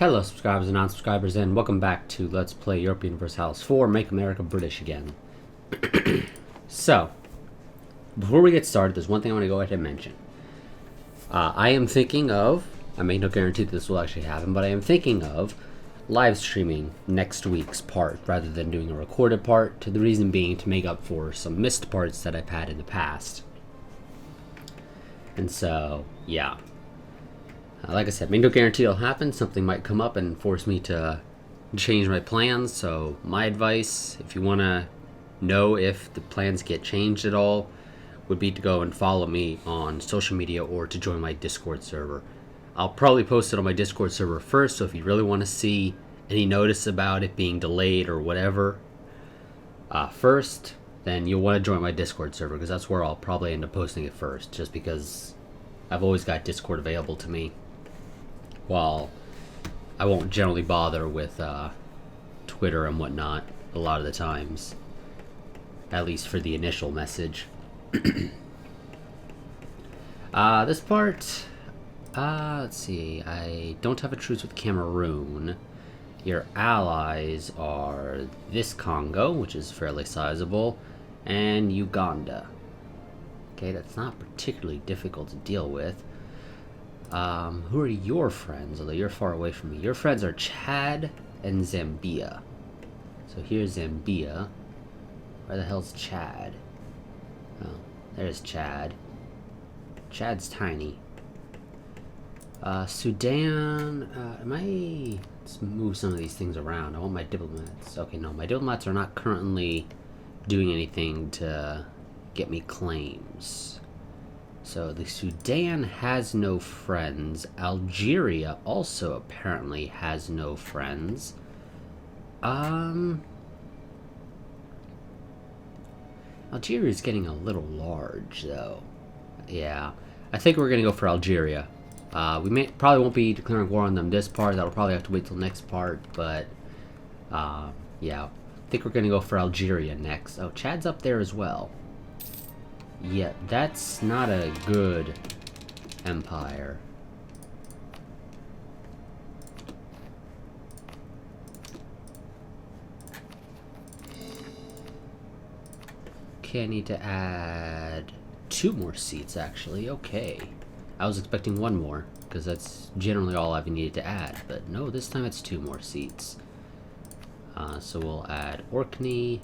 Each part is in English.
Hello subscribers and non-subscribers, and welcome back to Let's Play Europa Universalis 4, Make America British Again. So, before we get started, there's one thing I want to go ahead and mention. I am thinking of, I make no guarantee that this will actually happen, but I am thinking of live streaming next week's part rather than doing a recorded part, the reason being to make up for some missed parts that I've had in the past. And so, yeah. Like I said, make no guarantee it'll happen. Something might come up and force me to change my plans. So my advice, if you want to know if the plans get changed at all, would be to go and follow me on social media or to join my Discord server. I'll probably post it on my Discord server first, so if you really want to see any notice about it being delayed or whatever first, then you'll want to join my Discord server, because that's where I'll probably end up posting it first, just because I've always got Discord available to me. While I won't generally bother with Twitter and whatnot a lot of the times, at least for the initial message. This part, let's see, I don't have a truce with Cameroon. Your allies are this Congo, which is fairly sizable, and Uganda. Okay, that's not particularly difficult to deal with. Who are your friends? Although you're far away from me. Your friends are Chad and Zambia. So here's Zambia. Where the hell's Chad? Oh, there's Chad. Chad's tiny. Sudan, let's move some of these things around. I want my diplomats. Okay, no, my diplomats are not currently doing anything to get me claims. So the Sudan has no friends. Algeria also apparently has no friends. Algeria is getting a little large, though. Yeah, I think we're gonna go for Algeria. We probably won't be declaring war on them this part. That'll probably have to wait till next part. But yeah, I think we're gonna go for Algeria next. Oh, Chad's up there as well. Yeah, that's not a good empire. Okay, I need to add 2 more seats, actually. Okay. I was expecting 1 more, because that's generally all I've needed to add. But no, this time it's 2 more seats. So we'll add Orkney,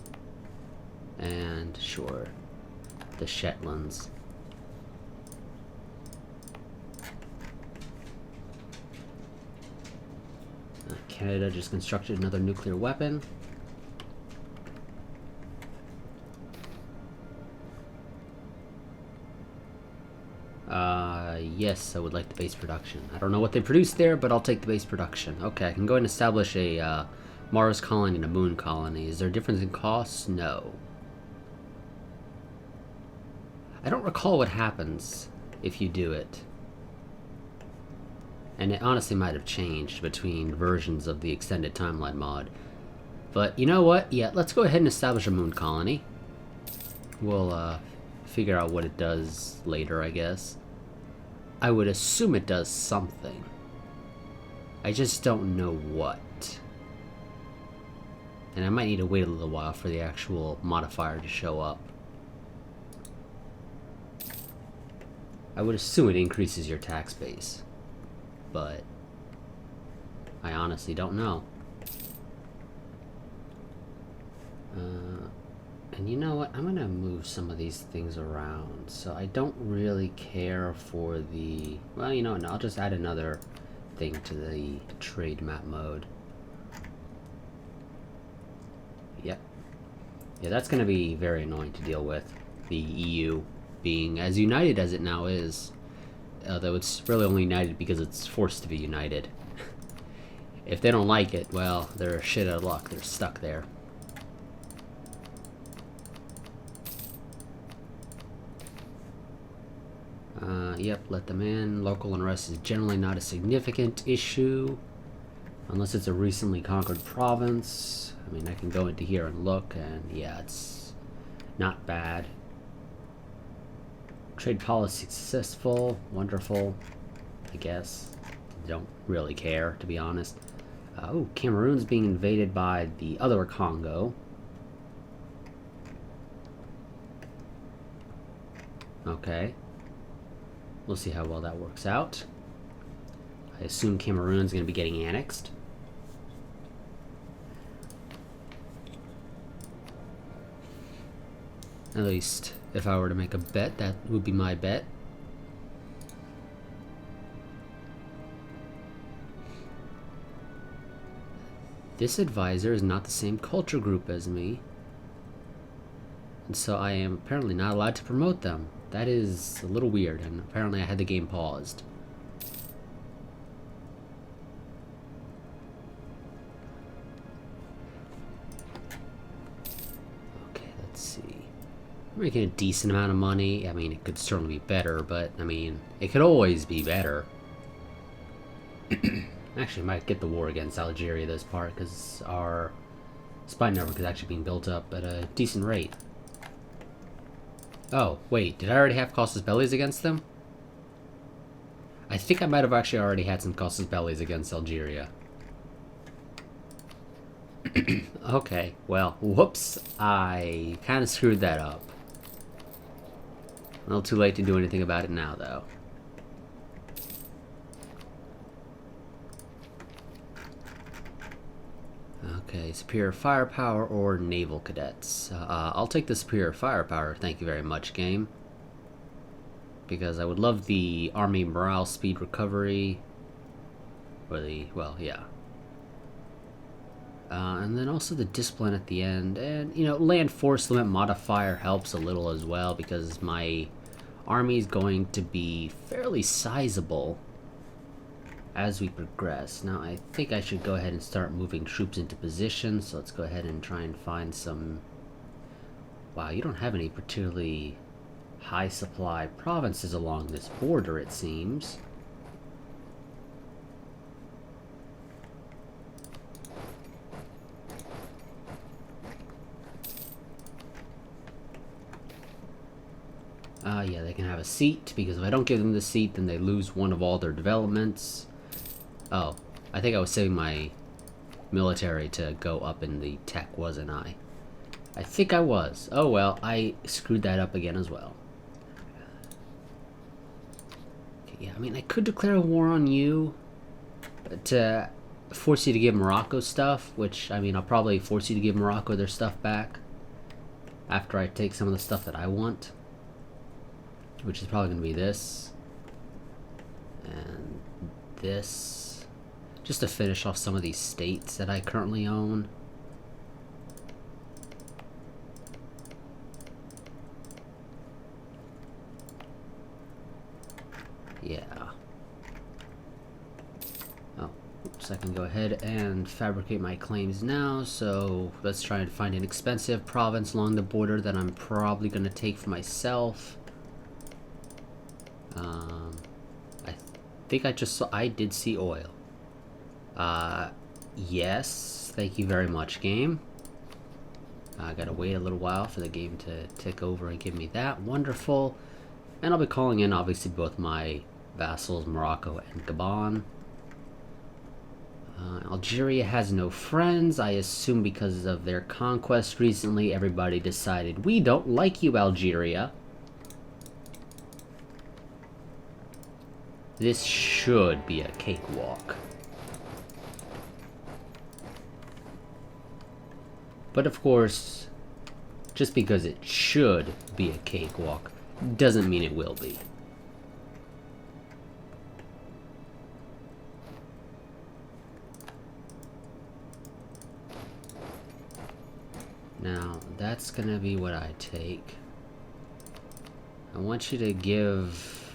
and sure, the Shetlands. Canada just constructed another nuclear weapon. Yes, I would like the base production. I don't know what they produce there, but I'll take the base production. Okay, I can go and establish a Mars colony and a Moon colony. Is there a difference in costs? No. I don't recall what happens if you do it. And it honestly might have changed between versions of the extended timeline mod. But you know what? Yeah, let's go ahead and establish a moon colony. We'll figure out what it does later, I guess. I would assume it does something. I just don't know what. And I might need to wait a little while for the actual modifier to show up. I would assume it increases your tax base, but I honestly don't know. And you know what? I'm gonna move some of these things around, so I don't really care for the... Well, you know what? No, I'll just add another thing to the trade map mode. Yep. Yeah, that's gonna be very annoying to deal with. The EU being as united as it now is, though it's really only united because it's forced to be united. If they don't like it, well, they're shit out of luck. They're stuck there. Yep, let them in. Local unrest is generally not a significant issue, unless it's a recently conquered province. I mean, I can go into here and look, and yeah, it's not bad. Trade policy successful, wonderful, I guess. don't really care, to be honest. Oh, Cameroon's being invaded by the other Congo. Okay. We'll see how well that works out. I assume Cameroon's going to be getting annexed. At least, if I were to make a bet, that would be my bet. This advisor is not the same culture group as me. And so I am apparently not allowed to promote them. That is a little weird, and apparently I had the game paused. Okay, let's see. I'm making a decent amount of money. I mean, it could certainly be better, but, I mean, it could always be better. Actually, I might get the war against Algeria this part, because our spy network is actually being built up at a decent rate. Oh, wait, did I already have casus bellis against them? I think I might have actually already had some casus bellis against Algeria. Okay, well, whoops, I kind of screwed that up. A little too late to do anything about it now, though. Okay, superior firepower or naval cadets. I'll take the superior firepower, thank you very much, game. Because I would love the army morale speed recovery. Or the, well, yeah. And then also the discipline at the end. And, you know, land force limit modifier helps a little as well, because my army is going to be fairly sizable as we progress. Now, I think I should go ahead and start moving troops into position, so let's go ahead and try and find some... Wow, you don't have any particularly high supply provinces along this border, it seems. Yeah, they can have a seat, because if I don't give them the seat, then they lose one of all their developments. Oh, I think I was saving my military to go up in the tech, wasn't I? I think I was. Oh well, I screwed that up again as well. Okay, yeah, I mean, I could declare a war on you to force you to give Morocco stuff, which, I mean, I'll probably force you to give Morocco their stuff back after I take some of the stuff that I want, which is probably going to be this and this. Just to finish off some of these states that I currently own. Yeah. Oh, oops, I can go ahead and fabricate my claims now. So let's try and find an expensive province along the border that I'm probably going to take for myself. I think I did see oil. Yes, thank you very much, game. I gotta wait a little while for the game to tick over and give me that. Wonderful. And I'll be calling in, obviously, both my vassals, Morocco and Gabon. Algeria has no friends. I assume because of their conquest recently, everybody decided, we don't like you, Algeria. This should be a cakewalk. But of course, just because it should be a cakewalk doesn't mean it will be. Now, that's gonna be what I take. I want you to give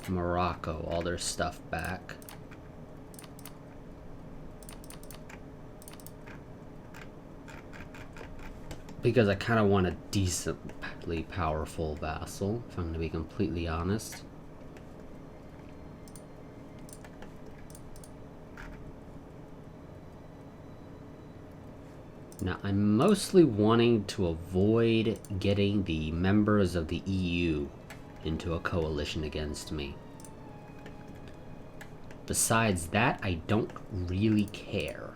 Morocco all their stuff back. Because I kind of want a decently powerful vassal, if I'm going to be completely honest. Now, I'm mostly wanting to avoid getting the members of the EU into a coalition against me. Besides that, I don't really care.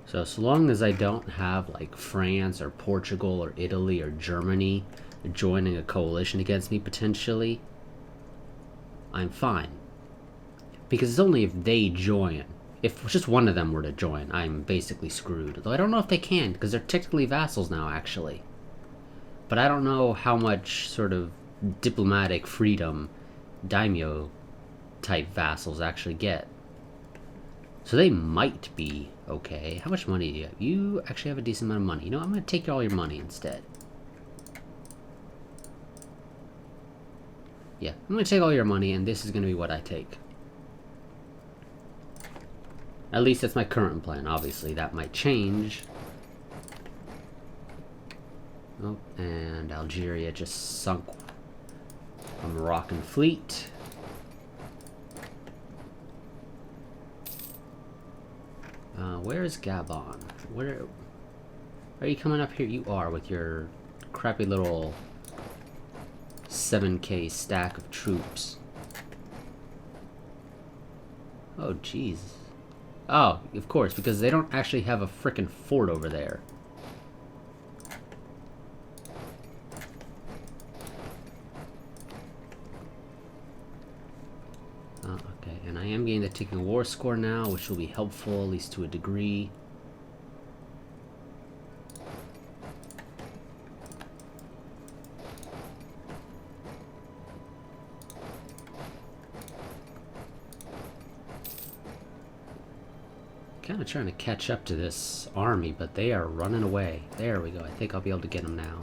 So long as I don't have like France or Portugal or Italy or Germany joining a coalition against me potentially, I'm fine. Because it's only if they join. If just one of them were to join, I'm basically screwed. Though I don't know if they can, because they're technically vassals now, actually. But I don't know how much sort of diplomatic freedom daimyo type vassals actually get. So they might be okay. How much money do you have? You actually have a decent amount of money. You know, I'm going to take all your money instead. Yeah, I'm going to take all your money, and this is going to be what I take. At least that's my current plan. Obviously, that might change. Oh, and Algeria just sunk a Moroccan fleet. Where is Gabon? Where are you coming up here? You are, with your crappy little 7K stack of troops. Oh, jeez. Oh, of course, because they don't actually have a frickin' fort over there. Okay, and I am getting the ticking war score now, which will be helpful, at least to a degree. Kind of trying to catch up to this army, but they are running away. There we go. I think I'll be able to get them now.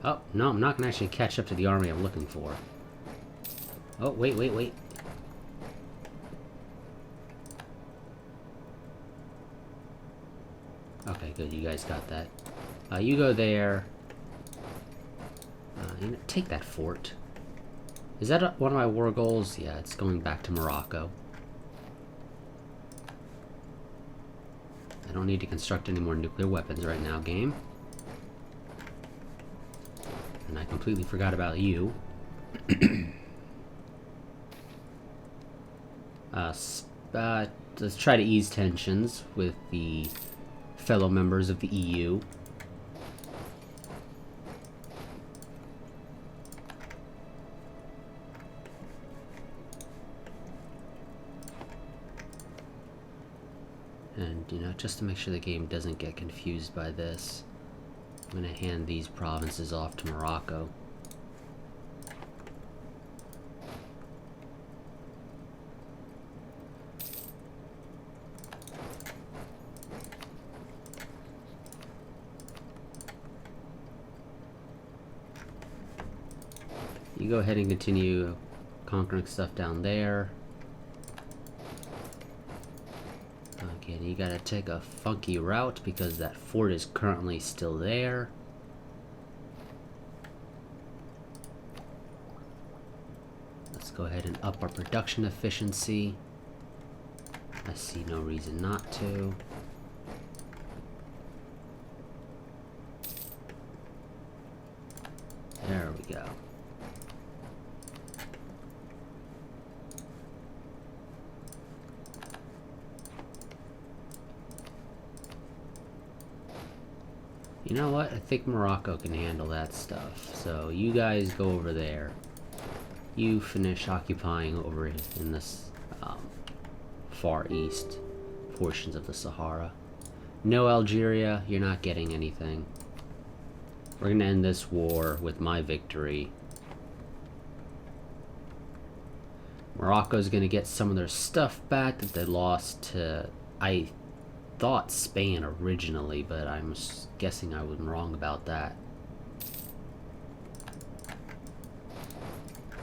Oh, no, I'm not going to actually catch up to the army I'm looking for. Oh, wait. Okay, good. You guys got that. You go there. Take that fort. Is that one of my war goals? Yeah, it's going back to Morocco. I don't need to construct any more nuclear weapons right now, game. And I completely forgot about you. Let's try to ease tensions with the fellow members of the EU. And, you know, just to make sure the game doesn't get confused by this, I'm going to hand these provinces off to Morocco. You go ahead and continue conquering stuff down there. Okay, and you gotta take a funky route because that fort is currently still there. Let's go ahead and up our production efficiency. I see no reason not to. There we go. You know what? I think Morocco can handle that stuff. So you guys go over there. You finish occupying over in this far east portions of the Sahara. No, Algeria, you're not getting anything. We're gonna end this war with my victory. Morocco's gonna get some of their stuff back that they lost to, I thought, Spain originally, but I'm guessing I was wrong about that.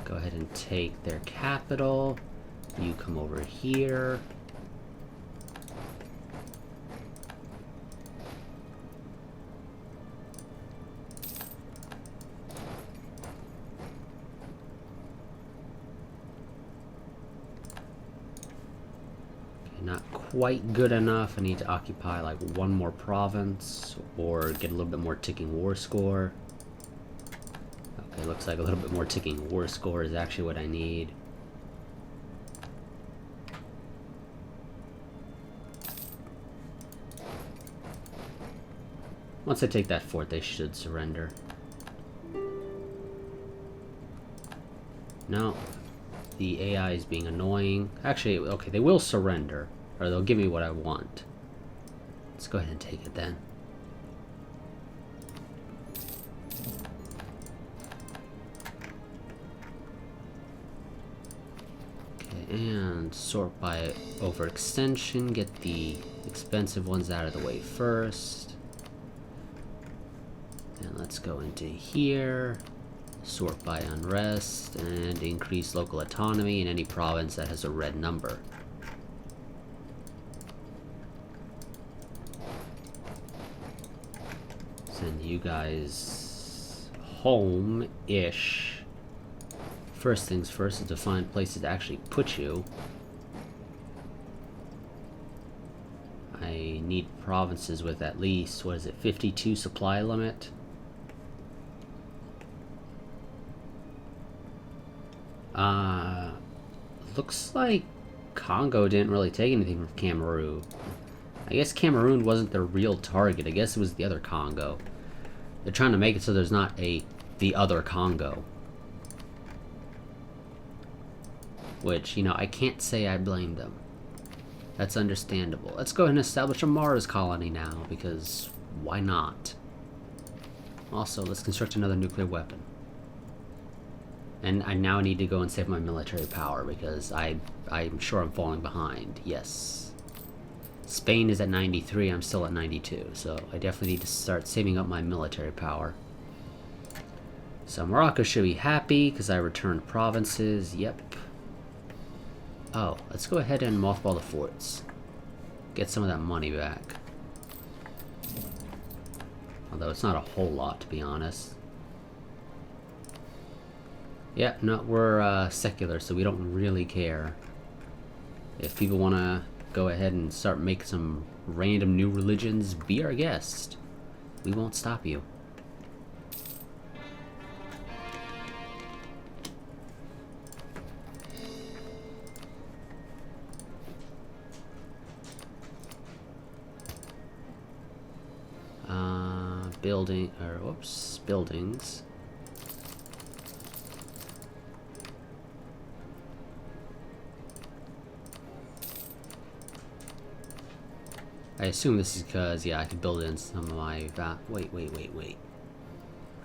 Go ahead and take their capital. You come over here. Okay, not quite good enough. I need to occupy like one more province or get a little bit more ticking war score. Okay, looks like a little bit more ticking war score is actually what I need. Once I take that fort, they should surrender. No, the AI is being annoying. Actually, okay, they will surrender, or they'll give me what I want. Let's go ahead and take it then. Okay, and sort by overextension, get the expensive ones out of the way first. And let's go into here, sort by unrest, and increase local autonomy in any province that has a red number. Send you guys home-ish. First things first is to find places to actually put you. I need provinces with at least, what is it, 52 supply limit? Looks like Congo didn't really take anything from Cameroon. I guess Cameroon wasn't their real target. I guess it was the other Congo. They're trying to make it so there's not the other Congo. Which, you know, I can't say I blame them. That's understandable. Let's go ahead and establish a Mars colony now, because why not? Also, let's construct another nuclear weapon. And I now need to go and save my military power, because I'm sure I'm falling behind. Yes. Spain is at 93, I'm still at 92, so I definitely need to start saving up my military power. So Morocco should be happy, because I returned provinces. Yep. Oh, let's go ahead and mothball the forts. Get some of that money back. Although it's not a whole lot, to be honest. Yeah, no, we're secular, so we don't really care. If people want to go ahead and start making some random new religions, be our guest. We won't stop you. Buildings. I assume this is because, yeah, I could build in some of my... Wait.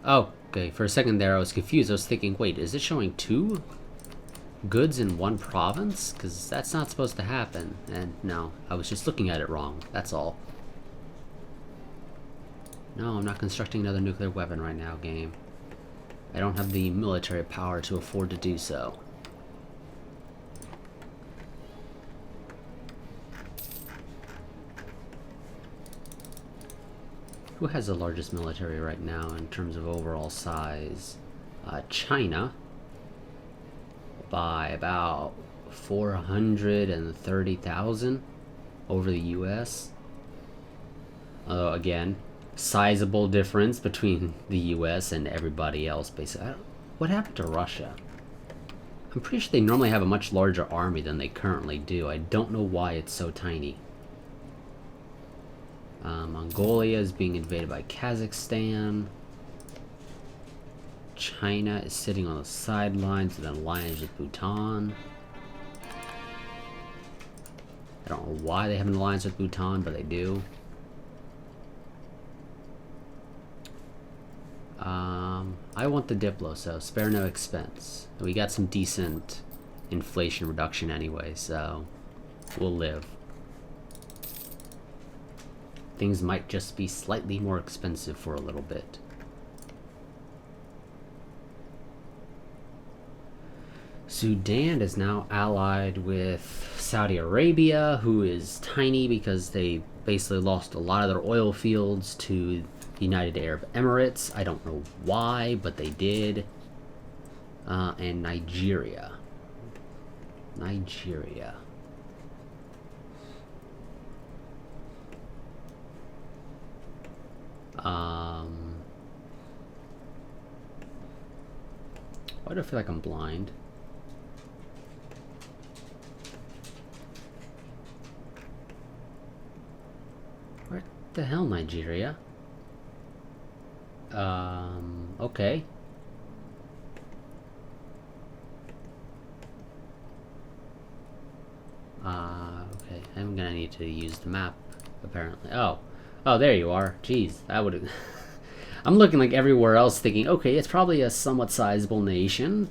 Oh, okay. For a second there, I was confused. I was thinking, wait, is it showing 2 goods in 1 province? Because that's not supposed to happen. And no, I was just looking at it wrong. That's all. No, I'm not constructing another nuclear weapon right now, game. I don't have the military power to afford to do so. Who has the largest military right now in terms of overall size? China, by about 430,000 over the US. Although, again, sizable difference between the US and everybody else, basically. What happened to Russia? I'm pretty sure they normally have a much larger army than they currently do. I don't know why it's so tiny. Mongolia is being invaded by Kazakhstan. China is sitting on the sidelines with an alliance with Bhutan. I don't know why they have an alliance with Bhutan, but they do. I want the Diplo, so spare no expense. We got some decent inflation reduction anyway, so we'll live. Things might just be slightly more expensive for a little bit. Sudan is now allied with Saudi Arabia, who is tiny because they basically lost a lot of their oil fields to the United Arab Emirates. I don't know why, but they did. And Nigeria. Why do I feel like I'm blind? What the hell, Nigeria? Okay. Okay. I'm gonna need to use the map, apparently. Oh, there you are. Jeez, that would. I'm looking like everywhere else, thinking, okay, it's probably a somewhat sizable nation.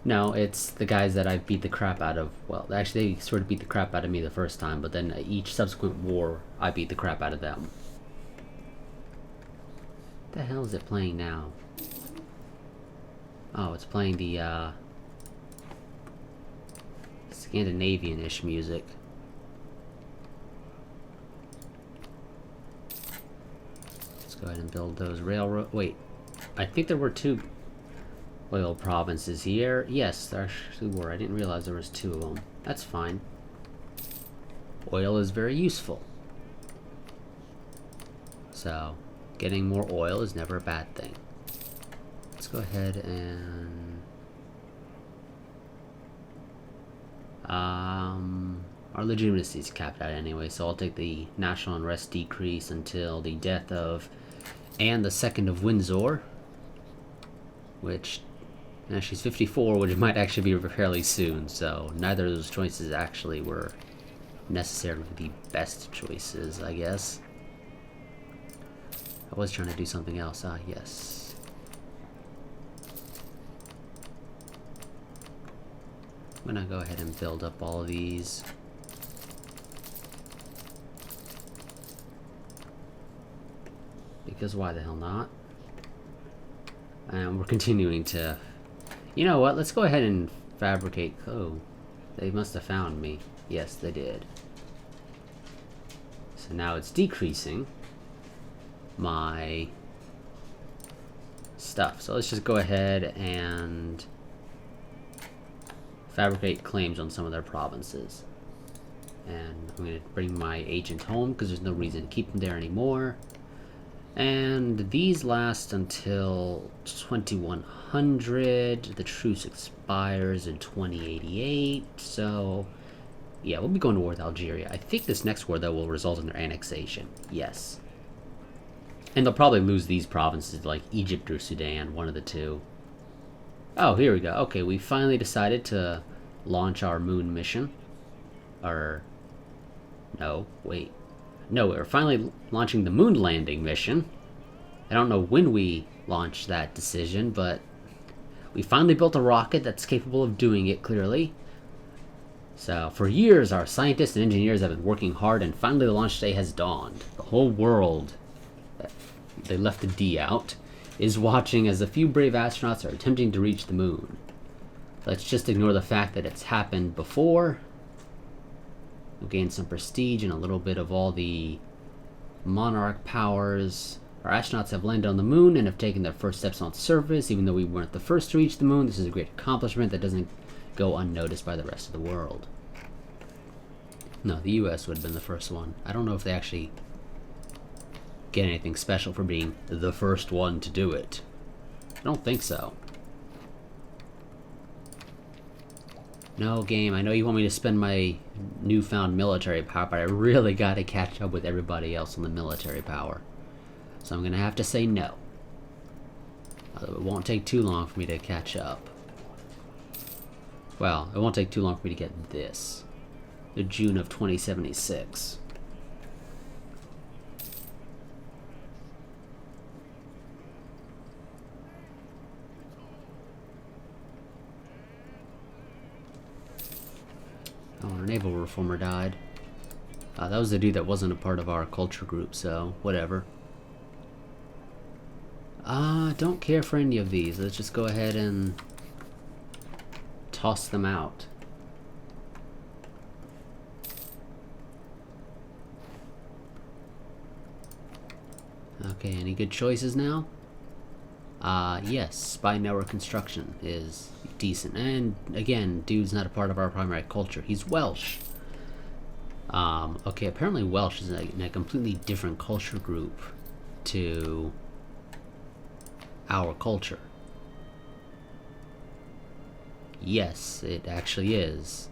No, it's the guys that I beat the crap out of. Well, actually, they sort of beat the crap out of me the first time, but then each subsequent war, I beat the crap out of them. What the hell is it playing now? Oh, it's playing the, Scandinavian-ish music. Let's go ahead and build those railroad. Wait, I think there were 2 oil provinces here. Yes, there actually were. I didn't realize there was 2 of them. That's fine. Oil is very useful. So, getting more oil is never a bad thing. Let's go ahead and... our legitimacy is capped out anyway, so I'll take the national unrest decrease until the death of Anne the Second of Windsor, which she's 54, which might actually be fairly soon. So neither of those choices actually were necessarily the best choices, I guess. I was trying to do something else. Ah, yes. I'm gonna go ahead and build up all of these. Because why the hell not? And we're continuing to... You know what? Let's go ahead and fabricate... Oh, they must have found me. Yes, they did. So now it's decreasing my stuff. So let's just go ahead and fabricate claims on some of their provinces. And I'm going to bring my agent home because there's no reason to keep him there anymore. And these last until 2100. The truce expires in 2088. So, yeah, we'll be going to war with Algeria. I think this next war, though, will result in their annexation. Yes. And they'll probably lose these provinces like Egypt or Sudan, one of the two. Oh, here we go. Okay, we finally decided to launch our moon mission. Or... No, wait. No, we're finally launching the moon landing mission. I don't know when we launched that decision, but we finally built a rocket that's capable of doing it, clearly. So, for years, our scientists and engineers have been working hard, and finally the launch day has dawned. The whole world, they left the D out, is watching as a few brave astronauts are attempting to reach the moon. Let's just ignore the fact that it's happened before. We'll gain some prestige and a little bit of all the monarch powers. Our astronauts have landed on the moon and have taken their first steps on surface. Even though we weren't the first to reach the moon, this is a great accomplishment that doesn't go unnoticed by the rest of the world. No, the US would have been the first one. I don't know if they actually get anything special for being the first one to do it. I don't think so. No, game, I know you want me to spend my newfound military power, but I really gotta catch up with everybody else on the military power. So I'm gonna have to say no. Although it won't take too long for me to catch up. Well, it won't take too long for me to get this. The June of 2076. Oh, our naval reformer died. That was the dude that wasn't a part of our culture group, so whatever. Don't care for any of these. Let's just go ahead and toss them out. Okay, any good choices now? Yes, spy network construction is decent. And again, dude's not a part of our primary culture. He's Welsh. Okay, apparently Welsh is in a completely different culture group to our culture. Yes, it actually is.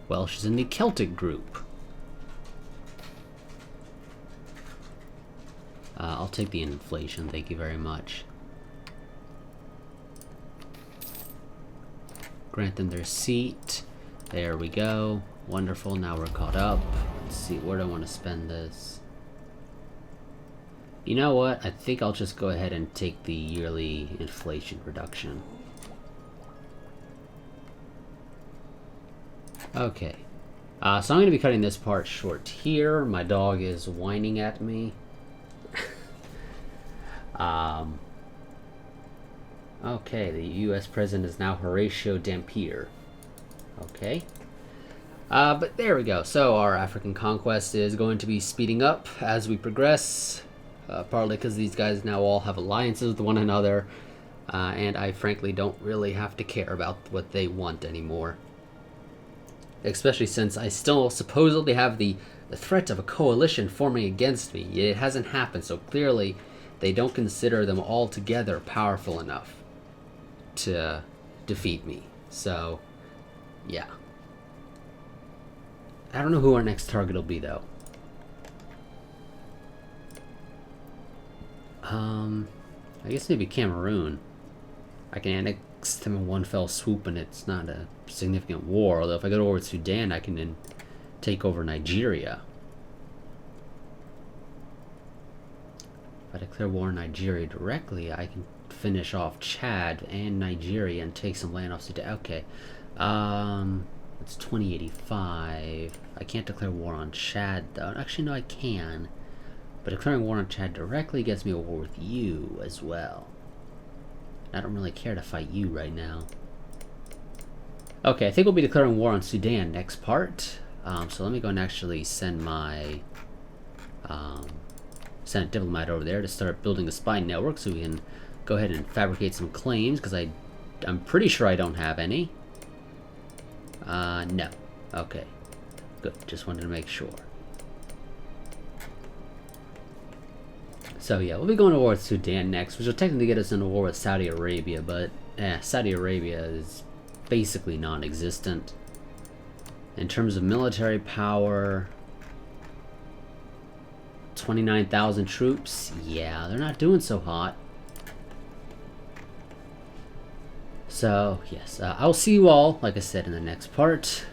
Welsh is in the Celtic group. I'll take the inflation, thank you very much. Grant them their seat. There we go. Wonderful, now we're caught up. Let's see, where do I want to spend this? You know what? I think I'll just go ahead and take the yearly inflation reduction. Okay. So I'm going to be cutting this part short here. My dog is whining at me. Okay, the U.S. president is now Horatio Dampier. Okay. But there we go. So our African conquest is going to be speeding up as we progress. Partly because these guys now all have alliances with one another. And I frankly don't really have to care about what they want anymore. Especially since I still supposedly have the threat of a coalition forming against me. It hasn't happened, so clearly they don't consider them all together powerful enough to defeat me. So, yeah. I don't know who our next target will be, though. I guess maybe Cameroon. I can annex them in one fell swoop and it's not a significant war. Although if I go over to Sudan, I can then take over Nigeria. If I declare war on Nigeria directly, I can finish off Chad and Nigeria and take some land off Sudan. Okay. It's 2085. I can't declare war on Chad, though. Actually, no, I can. But declaring war on Chad directly gets me a war with you as well. I don't really care to fight you right now. Okay, I think we'll be declaring war on Sudan next part. So let me go and actually send my Senate diplomat over there to start building a spy network so we can go ahead and fabricate some claims, because I'm pretty sure I don't have any. No. Okay. Good. Just wanted to make sure. So yeah, we'll be going to war with Sudan next, which will technically get us into war with Saudi Arabia, but Saudi Arabia is basically non-existent. In terms of military power, 29,000 troops. Yeah, they're not doing so hot. So, yes, I'll see you all, like I said, in the next part.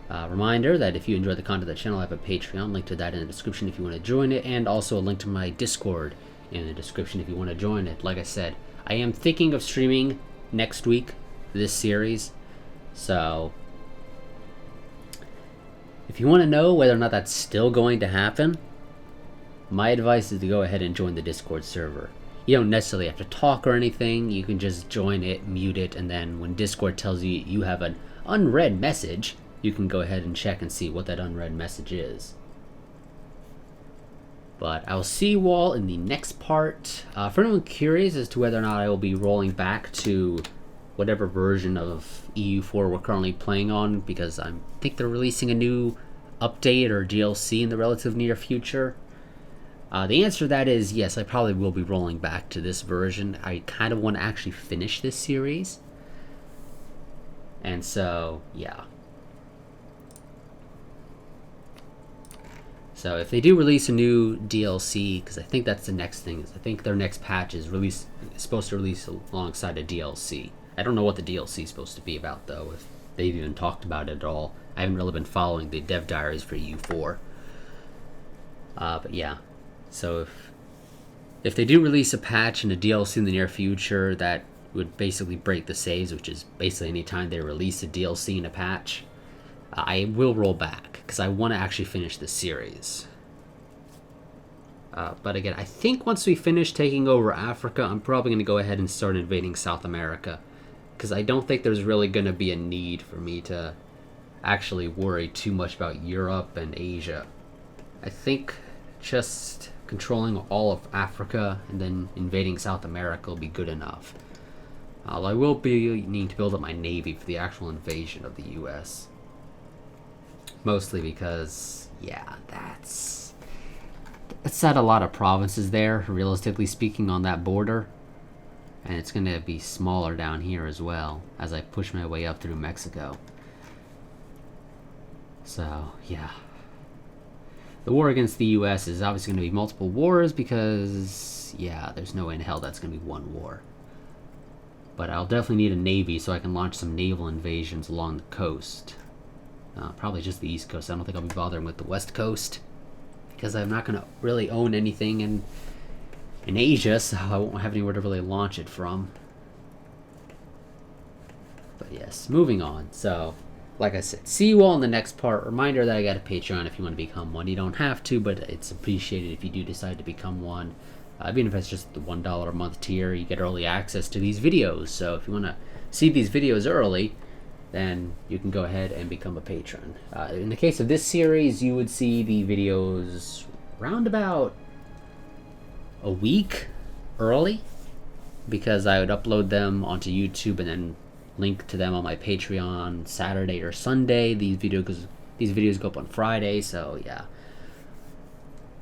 Reminder that if you enjoy the content of the channel, I have a Patreon, link to that in the description if you want to join it, and also a link to my Discord in the description if you want to join it. Like I said, I am thinking of streaming next week this series, so if you want to know whether or not that's still going to happen, my advice is to go ahead and join the Discord server. You don't necessarily have to talk or anything. You can just join it, mute it, and then when Discord tells you you have an unread message, you can go ahead and check and see what that unread message is. But I'll see you all in the next part. For anyone curious as to whether or not I will be rolling back to whatever version of EU4 we're currently playing on, because I think they're releasing a new update or DLC in the relative near future. The answer to that is yes, I probably will be rolling back to this version. I kind of want to actually finish this series. And so, yeah. So if they do release a new DLC, because I think that's the next thing, I think their next patch is supposed to release alongside a DLC. I don't know what the DLC is supposed to be about, though, if they've even talked about it at all. I haven't really been following the dev diaries for U4. But yeah, so if they do release a patch and a DLC in the near future that would basically break the saves, which is basically any time they release a DLC and a patch, I will roll back, because I want to actually finish this series. But again, I think once we finish taking over Africa, I'm probably going to go ahead and start invading South America, because I don't think there's really going to be a need for me to actually worry too much about Europe and Asia. I think just controlling all of Africa and then invading South America will be good enough. I will be needing to build up my navy for the actual invasion of the US. Mostly because, yeah, It's at a lot of provinces there, realistically speaking, on that border. And it's going to be smaller down here as well as I push my way up through Mexico. So, yeah. The war against the US is obviously going to be multiple wars because, yeah, there's no way in hell that's going to be one war. But I'll definitely need a navy so I can launch some naval invasions along the coast. Probably just the East Coast. I don't think I'll be bothering with the West Coast because I'm not going to really own anything in Asia, so I won't have anywhere to really launch it from. But yes, moving on. So, like I said, see you all in the next part. Reminder that I got a Patreon if you want to become one. You don't have to, but it's appreciated if you do decide to become one. Even if it's just the $1 a month tier, you get early access to these videos. So if you want to see these videos early, then you can go ahead and become a patron. In the case of this series, you would see the videos round about a week early, because I would upload them onto YouTube and then link to them on my Patreon Saturday or Sunday. These videos go up on Friday, so yeah,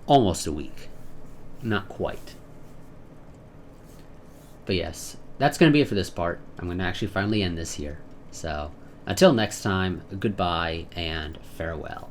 almost a week. Not quite. But yes, that's going to be it for this part. I'm going to actually finally end this here. So, until next time, goodbye and farewell.